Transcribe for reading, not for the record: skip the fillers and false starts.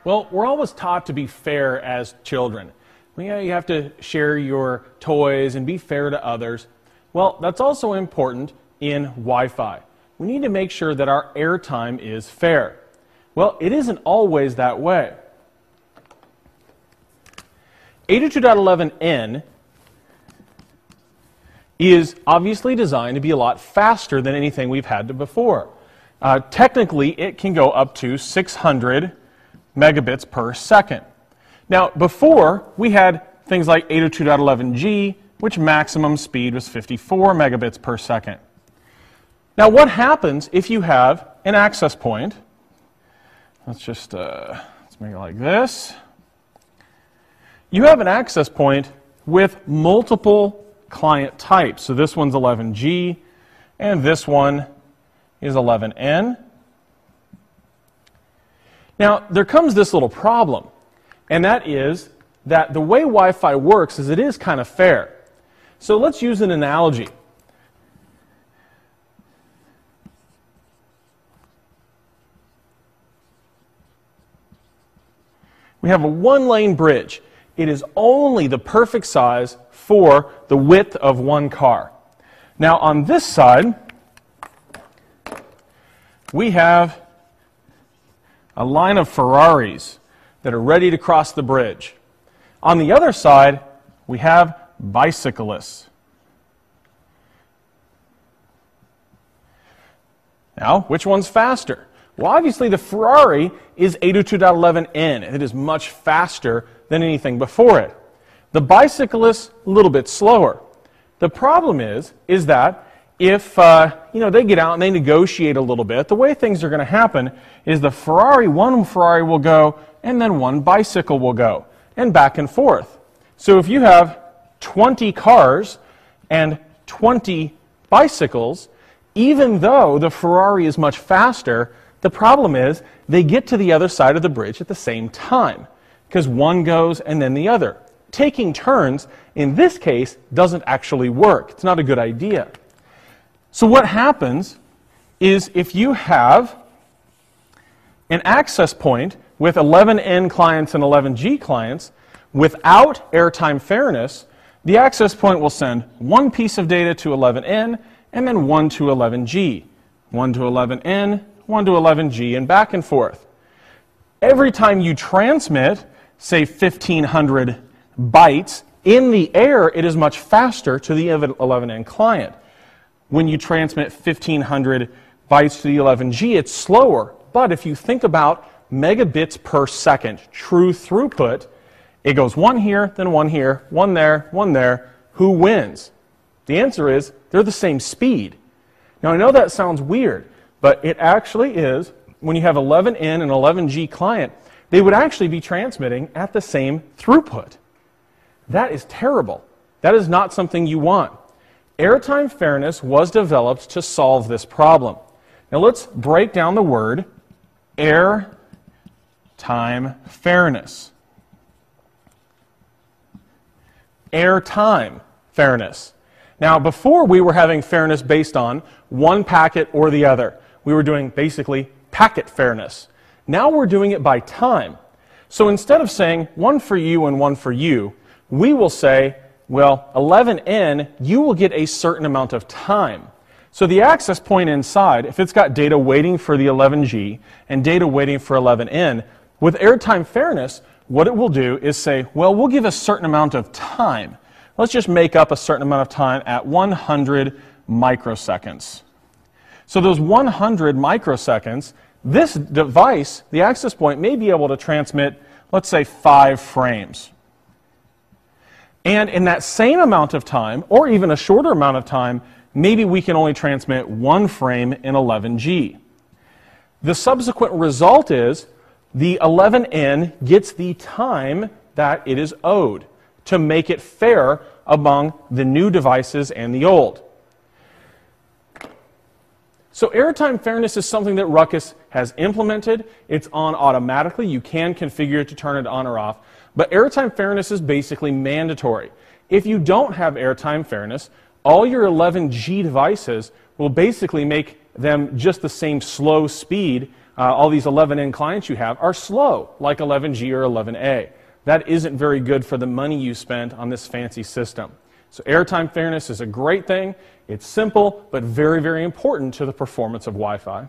Well, we're always taught to be fair as children. You have to share your toys and be fair to others. Well, that's also important in Wi-Fi. We need to make sure that our airtime is fair. Well, it isn't always that way. 802.11n is obviously designed to be a lot faster than anything we've had before. Technically, it can go up to 600 megabits per second. Now, before, we had things like 802.11g, which maximum speed was 54 megabits per second. Now, what happens if you have an access point? Let's make it like this. You have an access point with multiple client types. So this one's 11G, and this one is 11N. Now, there comes this little problem, and that is that the way Wi-Fi works is it is kind of fair. So let's use an analogy. We have a one-lane bridge. It is only the perfect size for the width of one car. Now, on this side, we have a line of Ferraris that are ready to cross the bridge. On the other side, we have bicyclists. Now, which one's faster? Well, obviously the Ferrari is 802.11n. It is much faster than anything before it. The bicyclist, a little bit slower. The problem is that if they get out and they negotiate a little bit, the way things are going to happen is one Ferrari will go, and then one bicycle will go, and back and forth. So if you have 20 cars and 20 bicycles, even though the Ferrari is much faster, the problem is they get to the other side of the bridge at the same time, because one goes and then the other. Taking turns, in this case, doesn't actually work. It's not a good idea. So what happens is if you have an access point with 11N clients and 11G clients, without airtime fairness, the access point will send one piece of data to 11N and then one to 11G, one to 11N, one to 11G, and back and forth. Every time you transmit, say 1,500 bytes, in the air it is much faster to the 11N client. When you transmit 1,500 bytes to the 11G, it's slower. But if you think about megabits per second, true throughput, it goes one here, then one here, one there, one there. Who wins? The answer is they're the same speed. Now, I know that sounds weird, but it actually is. When you have 11N and 11G client, they would actually be transmitting at the same throughput. That is terrible. That is not something you want. Airtime fairness was developed to solve this problem. Now let's break down the word airtime fairness. Airtime fairness. Now, before we were having fairness based on one packet or the other. We were doing basically packet fairness. Now we're doing it by time. So instead of saying one for you and one for you, we will say, well, 11N, you will get a certain amount of time. So the access point inside, if it's got data waiting for the 11G and data waiting for 11N, with airtime fairness, what it will do is say, well, we'll give a certain amount of time. Let's just make up a certain amount of time at 100 microseconds. So those 100 microseconds, this device, the access point, may be able to transmit, let's say, 5 frames. And in that same amount of time, or even a shorter amount of time, maybe we can only transmit 1 frame in 11G. The subsequent result is the 11N gets the time that it is owed to make it fair among the new devices and the old. So airtime fairness is something that Ruckus has implemented. It's on automatically. You can configure it to turn it on or off. But airtime fairness is basically mandatory. If you don't have airtime fairness, all your 11G devices will basically make them just the same slow speed all these 11N clients you have are slow, like 11G or 11A. That isn't very good for the money you spend on this fancy system. So airtime fairness is a great thing. It's simple, but very, very important to the performance of Wi-Fi.